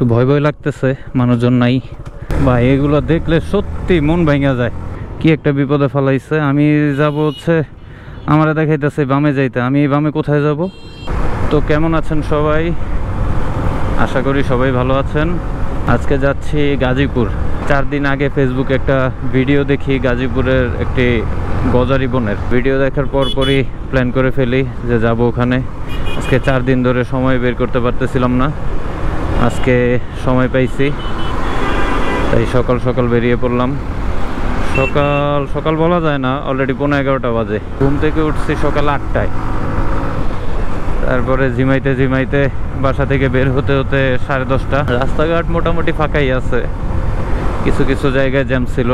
একটু ভয় ভয় লাগতেছে, মানুষজন নাই ভাই। এগুলো দেখলে সত্যি মন ভাঙা যায়। কি একটা বিপদে ফেলাইছে। আমি যাব হচ্ছে, আমারে দেখাইতেছে বামে যাইতে, আমি বামে কোথায় যাব? তো কেমন আছেন সবাই? আশা করি সবাই ভালো আছেন। আজকে যাচ্ছি গাজীপুর। 4 দিন আগে ফেসবুকে একটা ভিডিও দেখি গাজীপুরের একটি গজারি বনের। ভিডিও দেখার পরই প্ল্যান করে ফেলি যে যাব ওখানে। আজকে 4 দিন ধরে সময় বের করতে পারতেছিলাম না, আজকে সময় পাইছি, তাই সকাল সকাল বেরিয়ে পড়লাম। সকাল সকাল বলা যায় না, অলরেডি 11:15 বাজে। ঘুম থেকে উঠছি সকাল 8টায়। তারপরে ঝিমাইতে বাসা থেকে বের হতে হতে 10:30। রাস্তাঘাট মোটামুটি ফাঁকাই আছে, কিছু কিছু জায়গায় জ্যাম ছিল।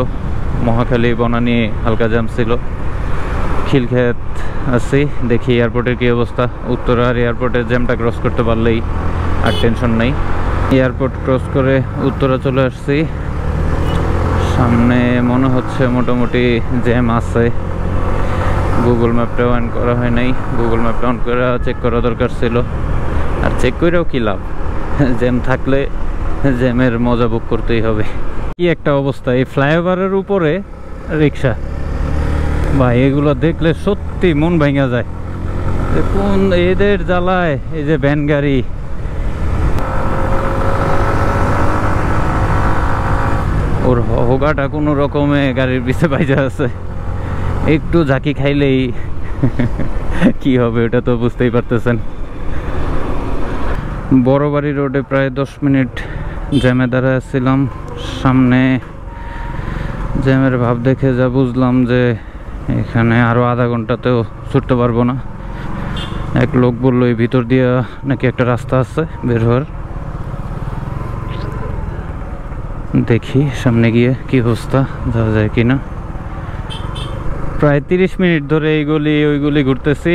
মহাখালী বনানী হালকা জ্যাম ছিল। খিলক্ষেত আছি, দেখি এয়ারপোর্টের কী অবস্থা। উত্তরার এয়ারপোর্টের জ্যামটা ক্রস করতে পারলেই আর টেনশন নেই। এয়ারপোর্ট ক্রস করে উত্তরা চলে আসছি। সামনে মনে হচ্ছে মোটামুটি জ্যাম আছে। গুগল ম্যাপটা অন করা হয় নাই, গুগল ম্যাপটা অন করে চেক করা দরকার ছিল। আর চেক করেও কী লাভ, জ্যাম থাকলে জ্যামের মজা বুক করতেই হবে। কি একটা অবস্থা, এই ফ্লাইওভারের উপরে রিক্সা ভাই, এগুলো দেখলে সত্যি মন ভাঙা যায়। কোন এদের জ্বালায় এই যে ভ্যান গাড়ি। ওর হোগাটা কোনো রকমে গাড়ির পিছে বাইজা আছে, একটু ঝাঁকি খাইলেই কি হবে ওটা তো বুঝতেই পারতেছেন। বড়বাড়ি রোডে প্রায় 10 মিনিট জ্যামে দাঁড়াচ্ছিলাম। সামনে জ্যামের ভাব দেখে যা বুঝলাম যে এখানে আরো আধা ঘন্টাতেও ছুটতে পারবো না। এক লোক বললো এই ভিতর দিয়ে নাকি একটা রাস্তা আছে বের হওয়ার। দেখি সামনে গিয়ে কি অবস্থা, যাওয়া যায় কিনা। প্রায় 30 মিনিট ধরে এই গলি ওই গলি ঘুরতেছি,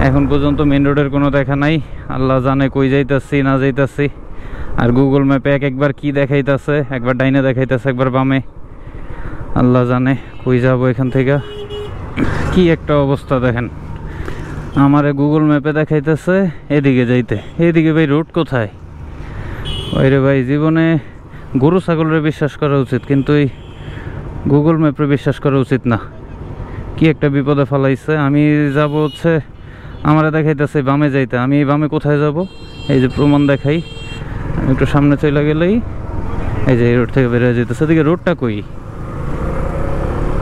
এখন পর্যন্ত মেন রোডের কোনো দেখা নাই। আল্লাহ জানে কই যাইতাছি না যাইতাছি। আর গুগল ম্যাপে একবার কি দেখাইতেছে, একবার ডাইনে দেখাইতেছে, একবার বামে। আল্লাহ জানে কই যাব এখান থেকে। কি একটা অবস্থা দেখেন, আমারে গুগল ম্যাপে দেখাইতেছে এদিকে যাইতে, এদিকে ভাই রোড কোথায়? ওইরে ভাই, জীবনে গরু ছাগলের বিশ্বাস করা উচিত, কিন্তু এই গুগল ম্যাপে বিশ্বাস করা উচিত না। কি একটা বিপদে ফেলাইছে। আমি যাব হচ্ছে, আমারে দেখাইতেছে বামে যাইতে, আমি বামে কোথায় যাব? এই যে প্রমাণ দেখাই, একটু সামনে চলে গেলেই এই যে এই রোড থেকে বেরিয়ে যেতেছে। এদিকে রোডটা কই?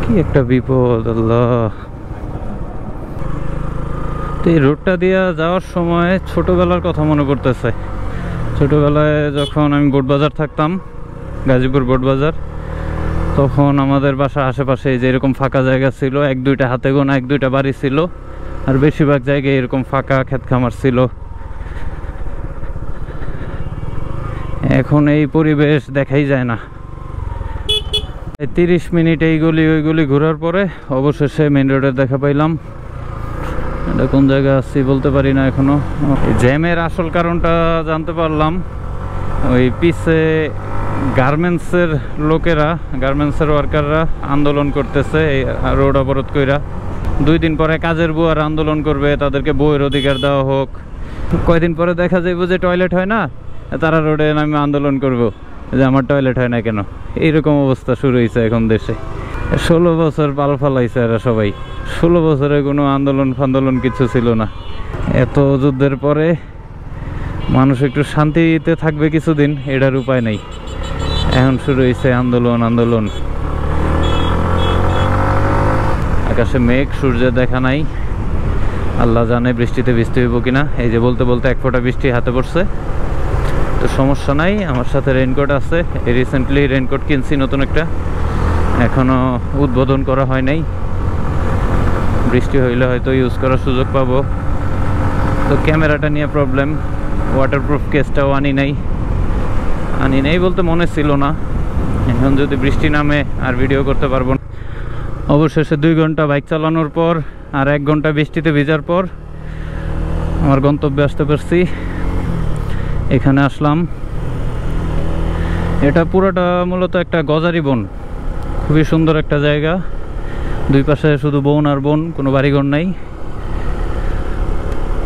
কি একটা বিপদ আল্লাহ। তো এই রোডটা দিয়ে যাওয়ার সময় ছোটবেলার কথা মনে পড়তেছে। ছোটবেলায় যখন আমি বোটবাজার থাকতাম, গাজীপুর বোটবাজার, তখন আমাদের বাসার আশেপাশে যে এরকম ফাঁকা জায়গা ছিল, 1-2টা হাতে গোনা 1-2টা বাড়ি ছিল, আর বেশিরভাগ জায়গায় এরকম ফাঁকা ক্ষেত খামার ছিল। এখন এই পরিবেশ দেখাই যায় না। 30 মিনিট এই গলি ওই গলি ঘোরার পরে অবশেষে মেন রোডের দেখা পাইলাম। এটা কোন জায়গায় আসছি বলতে পারি না এখনো। জ্যামের আসল কারণটা জানতে পারলাম, ওই পিছে গার্মেন্টসের লোকেরা, গার্মেন্টসের ওয়ার্কাররা আন্দোলন করতেছে এই রোড অবরোধ কইরা। 2 দিন পরে কাজের বুয়ার আন্দোলন করবে, তাদেরকে বইয়ের অধিকার দেওয়া হোক। কয়দিন পরে দেখা যাইব যে টয়লেট হয় না, তারা রোডে নামে আন্দোলন করবো যে আমার টয়লেট হয় না কেন। এইরকম অবস্থা শুরু হয়েছে এখন দেশে। 16 বছর পাল ফালাইছে এরা সবাই। 16 বছরে কোনো আন্দোলন ফান্দোলন কিছু ছিল না। এত যুদ্ধের পরে মানুষ একটু শান্তিতে থাকবে কিছুদিন, এটার উপায় নেই। এখন শুরু হয়েছে আন্দোলন আন্দোলন। আকাশে মেঘ, সূর্যের দেখা নাই। আল্লাহ জানে বৃষ্টিতে ভিজতে হইব কিনা। এই যে বলতে বলতে 1 ফোঁটা বৃষ্টি হাতে পড়ছে, তো সমস্যা নাই। আমার সাথে রেইনকোট আছে, রিসেন্টলি রেইনকোট কিনছি নতুন একটা, এখনো উদ্বোধন করা হয় নাই। বৃষ্টি হইলে হয়তো ইউজ করার সুযোগ পাবো। তো ক্যামেরাটা নিয়ে প্রবলেম, ওয়াটারপ্রুফ কেসটাও আনি নাই বলতে মনে ছিল না। এখন যদি বৃষ্টি নামে আর ভিডিও করতে পারবো না। অবশেষে 2 ঘন্টা বাইক চালানোর পর আর 1 ঘন্টা বৃষ্টিতে ভিজার পর আমার গন্তব্যে আসতে পারছি। এখানে আসলাম। এটা পুরোটা মূলত একটা গজারি বন, খুবই সুন্দর একটা জায়গা। 2 পাশে শুধু বন আর বন, কোনো বাড়িঘর নাই,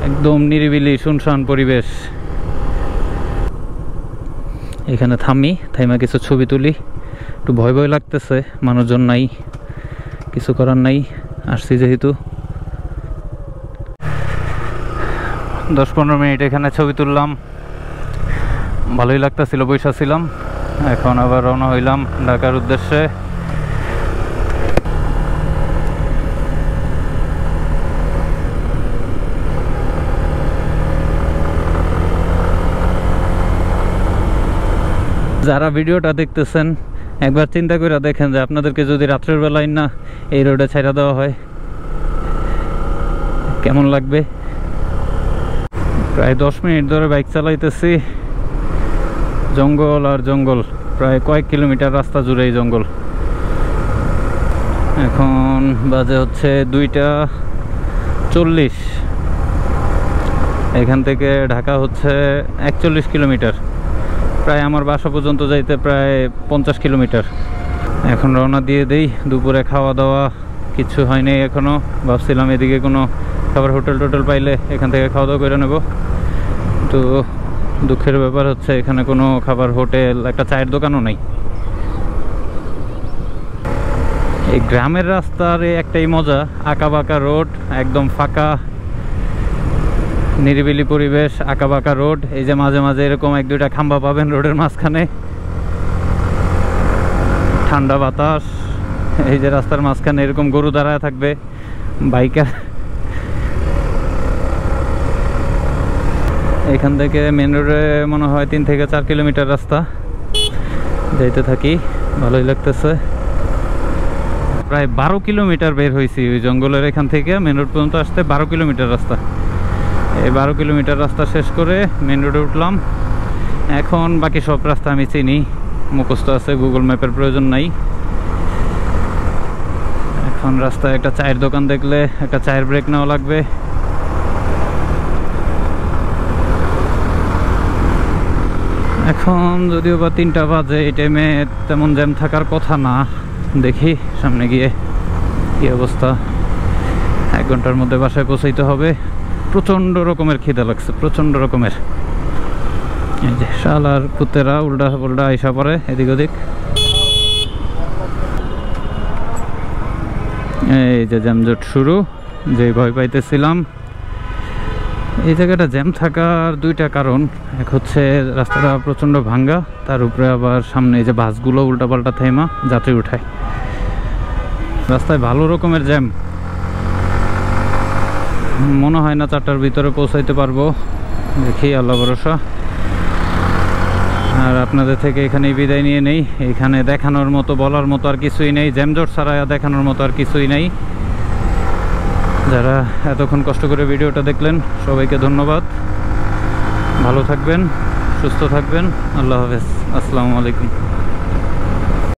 একদম নিরিবিলি শুনশান পরিবেশ। এখানে থাইমা কিছু ছবি তুলি। একটু ভয় ভয় লাগতেছে, মানুষজন নাই, কিছু করার নাই, আসছি যেহেতু। 10-15 মিনিট এখানে ছবি তুললাম, ভালোই লাগতেছিল, বৈশা ছিলাম। এখন আবার রওনা হইলাম ঢাকার উদ্দেশ্যে। যারা ভিডিওটা দেখতেছেন একবার চিন্তা করে দেখেন যে আপনাদেরকে যদি রাত্রের বেলায় না এই রোডে ছাইড়া দেওয়া হয় কেমন লাগবে। প্রায় 10 মিনিট ধরে বাইক চালাইতেছি, জঙ্গল আর জঙ্গল, প্রায় কয়েক কিলোমিটার রাস্তা জুড়ে এই জঙ্গল। এখন বাজে হচ্ছে 2:40। এখান থেকে ঢাকা হচ্ছে 41 কিলোমিটার, প্রায় আমার বাসা পর্যন্ত যাইতে প্রায় 50 কিলোমিটার। এখন রওনা দিয়ে দেই। দুপুরে খাওয়া দাওয়া কিছু হয়নি এখনো, ভাবছিলাম এদিকে কোনো খাবার হোটেল পাইলে এখান থেকে খাওয়া দাওয়া করে নেব। তো দুঃখের ব্যাপার হচ্ছে এখানে কোনো খাবার হোটেল, একটা চায়ের দোকানও নাই। এই গ্রামের রাস্তার একটাই মজা, আঁকাবাঁকা রোড, একদম ফাঁকা নিরিবিলি পরিবেশ, আঁকাবাঁকা রোড। এই যে মাঝে মাঝে এরকম 1-2টা খাম্বা পাবেন রোডের মাঝখানে, ঠান্ডা বাতাস। এই যে রাস্তার মাঝখানে এরকম গরু দাঁড়ায় থাকবে, বাইকার। এখান থেকে মেন রোডে মনে হয় 3 থেকে 4 কিলোমিটার রাস্তা, যাইতে থাকি, ভালোই লাগতেছে। প্রায় 12 কিলোমিটার বের হয়েছি ওই জঙ্গলের এখান থেকে মেন রোড পর্যন্ত আসতে 12 কিলোমিটার রাস্তা। এই 12 কিলোমিটার রাস্তা শেষ করে মেন রোডে উঠলাম। এখন বাকি সব রাস্তা আমি চিনি, মুখস্থ আছে, গুগল ম্যাপের প্রয়োজন নাই। এখন রাস্তায় একটা চায়ের দোকান দেখলে একটা চায়ের ব্রেক নেওয়া লাগবে। এখন যদিও বা 3টা বাজে, এই টাইমে তেমন জ্যাম থাকার কথা না। দেখি সামনে গিয়ে কি অবস্থা। 1 ঘন্টার মধ্যে বাসায় পৌঁছাইতে হবে। প্রচণ্ড রকমের খিদা লাগছে, প্রচণ্ড রকমের। এই যে শালার কুত্তেরা উল্টা পাল্টা আইসা পড়ে এদিক ওদিক। এই যে জ্যামজট শুরু, যে ভয় পাইতেছিলাম। এই জায়গাটা জ্যাম থাকার 2টা কারণ। এক হচ্ছে রাস্তাটা প্রচণ্ড ভাঙ্গা, তার উপরে আবার সামনে এই যে বাসগুলো উল্টাপাল্টা থেমা যাত্রী উঠায়। রাস্তায় ভালো রকমের জ্যাম, মনে হয় না 4টার ভিতরে পৌঁছাইতে পারবো। দেখি, আল্লাহ ভরসা। আর আপনাদের থেকে এখানেই বিদায় নিয়ে নেই। এখানে দেখানোর মতো, বলার মতো আর কিছুই নেই, জ্যামজট ছাড়া দেখানোর মতো আর কিছুই নেই। যারা এতক্ষণ কষ্ট করে ভিডিওটা দেখলেন সবাইকে ধন্যবাদ। ভালো থাকবেন, সুস্থ থাকবেন। আল্লাহ হাফেজ, আসসালামু আলাইকুম।